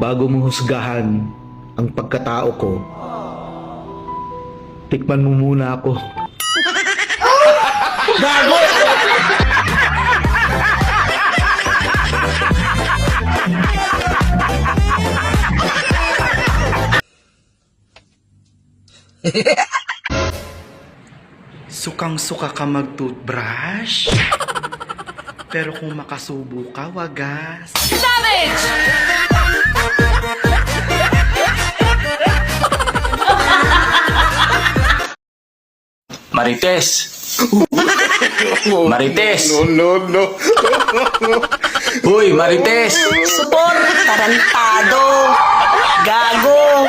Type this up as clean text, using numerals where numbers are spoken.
Bago mo husgahan ang pagkatao ko, tikman mo muna ako. Gago! Sukang-suka ka mag-toothbrush? Pero kung makasubo ka, wagas. Marites! Marites! No. Uy, Marites! Supor! Tarantado! Gago!